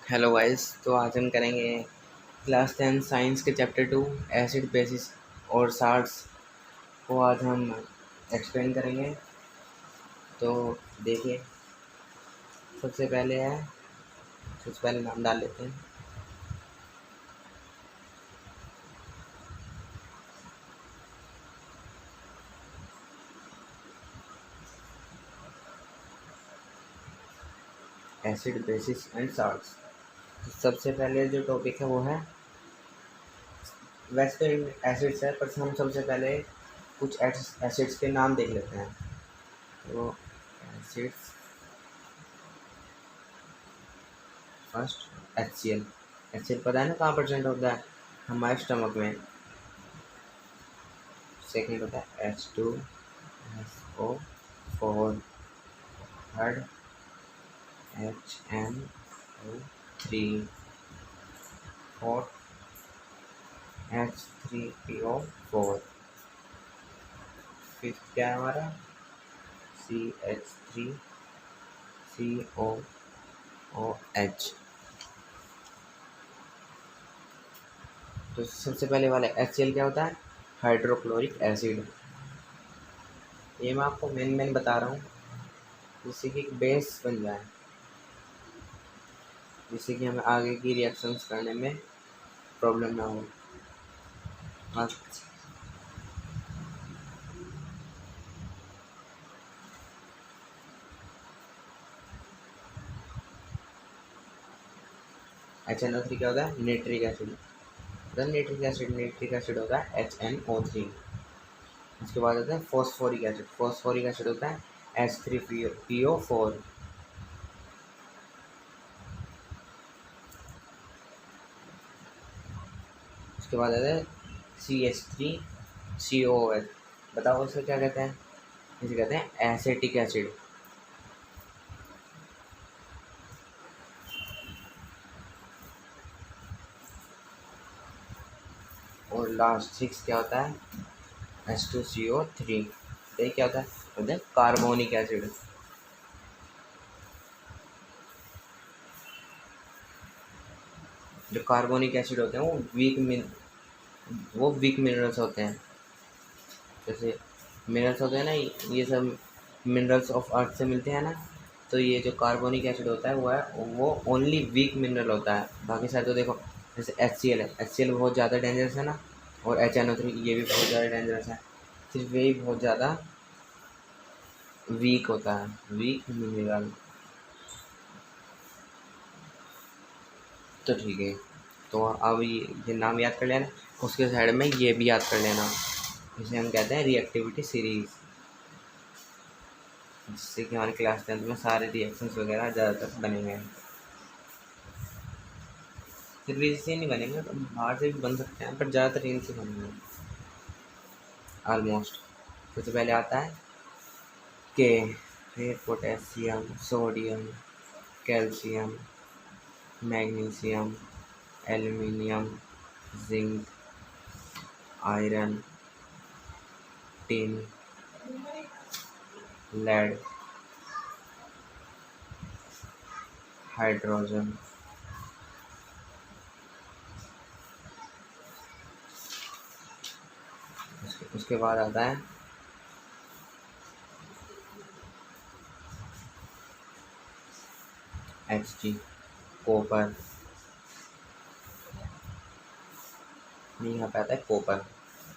Hello guys. तो आज हम करेंगे क्लास 10 साइंस के चैप्टर 2 एसिड बेसिस और साल्ट्स को आज हम एक्सप्लेन करेंगे। तो देखिए, सबसे पहले नाम डाल लेते हैं। Acid basis and salts. तो सबसे पहले जो टॉपिक है वो है, वैसे तो एसिड्स है पर हम सबसे पहले कुछ एसिड्स के नाम देख लेते हैं। तो एसिड्स, फर्स्ट HCl। HCl पता है ना कहाँ प्रेजेंट होता है? हमारे स्टमक में। सेकेंड होता है H2SO4, third HNO3, fourth H3PO4, fifth क्या है हमारा CH3COOH। तो सबसे पहले वाला HCl क्या होता है? Hydrochloric acid. ये मैं आपको मेन बता रहा हूँ जिससे कि बेस बन जाए, जिससे कि हमें आगे की रिएक्शंस करने में प्रॉब्लम ना हो। HNO3 क्या होता है? Nitric acid. नाइट्रिक एसिड होता है HNO3। उसके बाद होता है फॉस्फोरिक एसिड। फॉस्फोरिक एसिड होता है H3PO4। उसके बाद आता है CH3COOH। बताओ उसे क्या कहते हैं? इसे कहते हैं एसिटिक एसिड। और लास्ट 6 क्या होता है? H2CO3। ये क्या होता है कार्बोनिक एसिड। जो कार्बोनिक एसिड होते हैं वो वीक मिनरल्स होते हैं। जैसे मिनरल्स होते हैं ना, ये सब मिनरल्स ऑफ अर्थ से मिलते हैं ना। तो ये जो कार्बोनिक एसिड होता है वो ओनली वीक मिनरल होता है। बाकी सारे तो देखो, जैसे HCl है, HCl बहुत ज़्यादा डेंजरस है ना। और HNO3 ये भी बहुत ज़्यादा डेंजरस है। सिर्फ यही बहुत ज़्यादा वीक होता है, वीक मिनरल। तो ठीक है, तो अब ये नाम याद कर लेना। उसके साइड में ये भी याद कर लेना, इसे हम कहते हैं रिएक्टिविटी सीरीज। जिससे कि हमारे क्लास 10 में सारे रिएक्शंस वगैरह ज़्यादातर बनेंगे। सिर्फ इससे नहीं बनेंगे, तो बाहर से भी बन सकते हैं, पर ज़्यादातर इनसे बनेंगे ऑलमोस्ट। सबसे पहले आता है के, फिर potassium, sodium, calcium, magnesium, aluminium, zinc, iron, tin, lead, hydrogen. उसके बाद आता है Hg, कॉपर। यहाँ पे आता है कॉपर।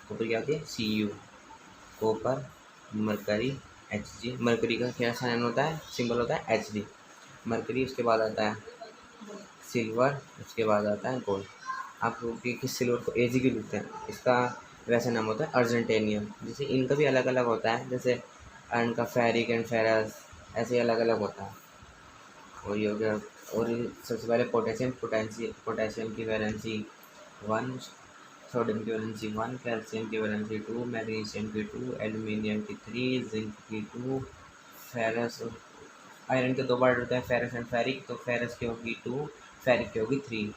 कॉपर क्या होती है? Cu, copper, mercury, Hg। Mercury का क्या साइन होता है? सिंबल होता है Hd, मरकरी। उसके बाद आता है सिल्वर, उसके बाद आता है गोल्ड। आप किस सिल्वर को Ag क्यों लिखते हैं? इसका वैसे नाम होता है अर्जेंटेनियम। जैसे इनका भी अलग अलग होता है, जैसे आयरन का फेरिक एंड फेरस, ऐसे अलग अलग होता है। और ये हो गया। और सबसे पहले पोटेशियम की वैलेंसी 1, सोडियम की वैलेंसी 1, कैल्शियम की वैलेंसी 2, मैग्नीशियम की 2, एल्यूमिनियम की 3, जिंक की 2, फेरस और आयरन के 2 पार्ट होते हैं, फेरस एंड फेरिक। तो फेरस की होगी 2, फेरिक की होगी 3,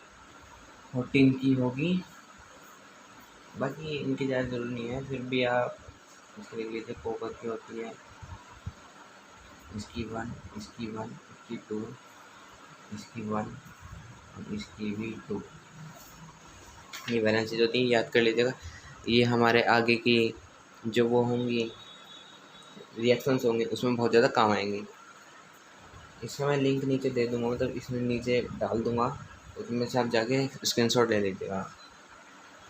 और टिन की होगी। बाकी इनकी ज़्यादा जरूरी नहीं है, फिर भी आप इसके लिए लीजिए। कॉपर की होती है इसकी 1, इसकी 1, इसकी 2, इसकी 1, इसकी भी 2। ये वैलेंसी जो होती है याद कर लीजिएगा, ये हमारे आगे की जो वो होंगी रिएक्शंस होंगे उसमें बहुत ज़्यादा काम आएंगी। इसका मैं लिंक नीचे दे दूँगा, मतलब इसमें नीचे डाल दूँगा, उसमें से आप जाके स्क्रीनशॉट ले लीजिएगा।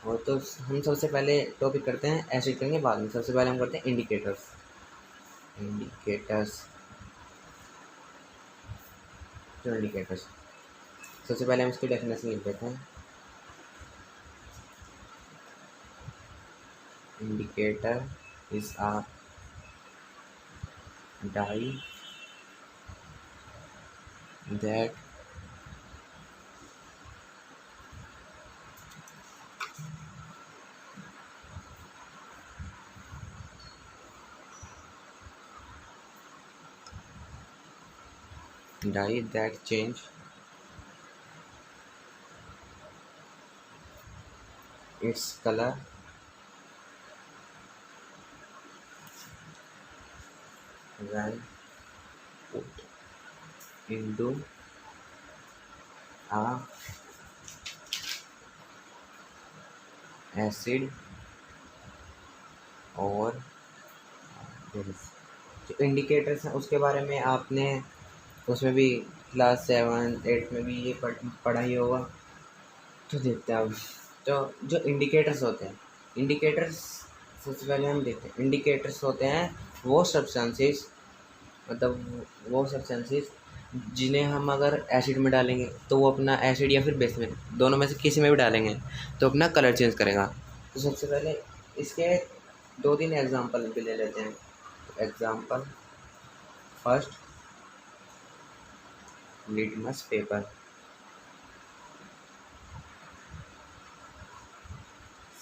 और तो हम सबसे पहले टॉपिक करते हैं, एसिड करेंगे बाद में। सबसे पहले हम करते हैं इंडिकेटर्स। इंडिकेटर्स सबसे पहले हम इसकी डेफिनेशन लिख देते हैं। Indicator is a dye that change its color when put into a acid और जो इंडिकेटर्स हैं उसके बारे में आपने उसमें भी क्लास 7 8 में भी ये पढ़ा ही होगा। तो देखते हैं अब, तो जो इंडिकेटर्स होते हैं, इंडिकेटर्स सबसे पहले हम देखते हैं। इंडिकेटर्स होते हैं वो सब्सटेंसेस, मतलब वो सब्सटेंसेस जिन्हें हम अगर एसिड में डालेंगे तो वो अपना एसिड या फिर बेस में, दोनों में से किसी में भी डालेंगे तो अपना कलर चेंज करेगा। तो सबसे पहले इसके 2-3 एग्जांपल भी ले लेते हैं। Example first, litmus paper.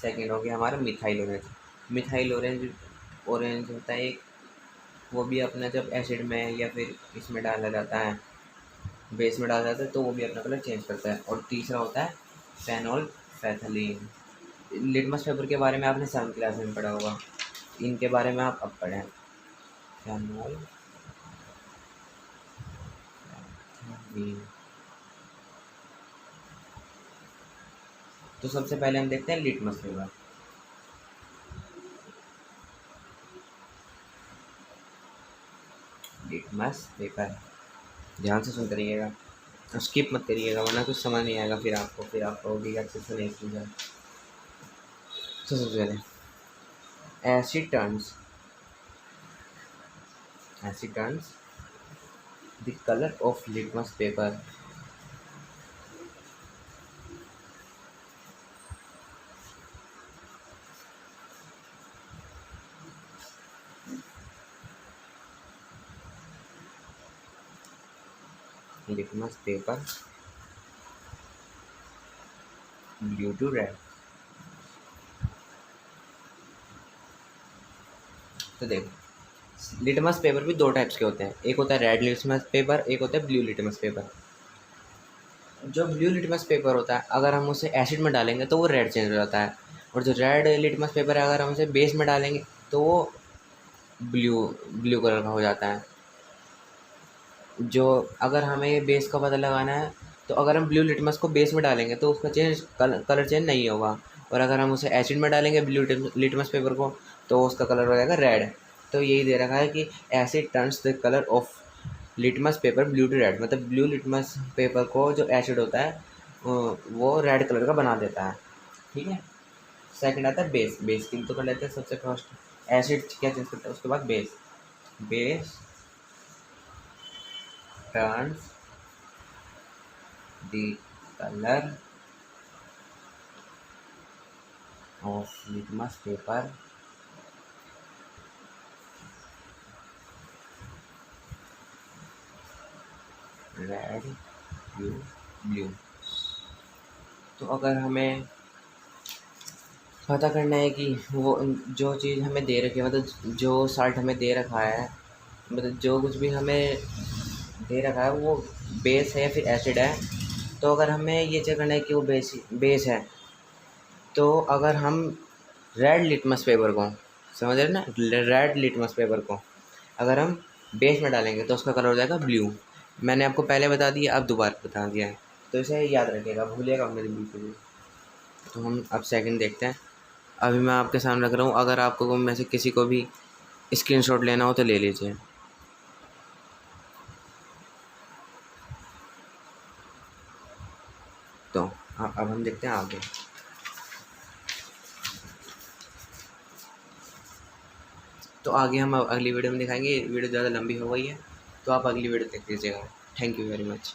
Second हो गया हमारा मिथाइल ऑरेंज। मिथाइल ऑरेंज होता है एक, वो भी अपना जब एसिड में या फिर इसमें डाला जाता है, बेस में डाला जाता है, तो वो भी अपना कलर चेंज करता है। और तीसरा होता है फेनोल फैथलीन। लिटमस पेपर के बारे में आपने 7th क्लास में पढ़ा होगा, इनके बारे में आप अब पढ़ें। फेनोल फैथलीन। तो सबसे पहले हम देखते हैं लिटमस पेपर। लिटमस पेपर ध्यान से सुन करिएगा, स्किप मत करिएगा वरना कुछ समझ नहीं आएगा, फिर आप कहोगे अच्छे से नहीं समझा। तो सबसे पहले acid turns the colour of litmus paper blue to red. तो देखो, लिटमस पेपर भी 2 टाइप्स के होते हैं, एक होता है रेड लिटमस पेपर, एक होता है ब्लू लिटमस पेपर। जो ब्लू लिटमस पेपर होता है अगर हम उसे एसिड में डालेंगे तो वो रेड चेंज हो जाता है, और जो रेड लिटमस पेपर है अगर हम उसे बेस में डालेंगे तो वो ब्लू कलर का हो जाता है। जो अगर हमें बेस का पता लगाना है तो अगर हम ब्लू लिटमस को बेस में डालेंगे तो उसका कलर चेंज नहीं होगा, और अगर हम उसे एसिड में डालेंगे ब्लू लिटमस पेपर को तो उसका कलर हो जाएगा रेड। तो यही दे रखा है कि acid turns the colour of litmus paper blue to red, मतलब ब्लू लिटमस पेपर को जो एसिड होता है वो रेड कलर का बना देता है। ठीक है, सेकंड आता है बेस की तो कर लेते हैं। सबसे फर्स्ट एसिड क्या चेंज करता है, उसके बाद base turns the color of litmus paper red blue। तो अगर हमें पता करना है कि वो जो चीज़ हमें दे रखी है, मतलब जो साल्ट हमें दे रखा है, मतलब जो कुछ भी हमें दे रखा है वो बेस है या फिर एसिड है, तो अगर हमें ये चेक करना है कि वो बेस है, तो अगर हम रेड लिटमस पेपर को, समझ रहे ना, रेड लिटमस पेपर को अगर हम बेस में डालेंगे तो उसका कलर हो जाएगा ब्लू। मैंने आपको पहले बता दिया, अब दोबारा बता दिया है। तो इसे याद रखिएगा, भूलिएगा मेरे बिल्कुल भी। तो हम अब सेकंड देखते हैं। अभी मैं आपके सामने रख रहा हूँ, अगर आपको में से किसी को भी स्क्रीनशॉट लेना हो तो ले लीजिए। तो अब हम देखते हैं आगे। तो आगे हम अगली वीडियो में दिखाएंगे। वीडियो ज़्यादा लंबी हो गई है, तो आप अगली वीडियो देख लीजिएगा। Thank you very much.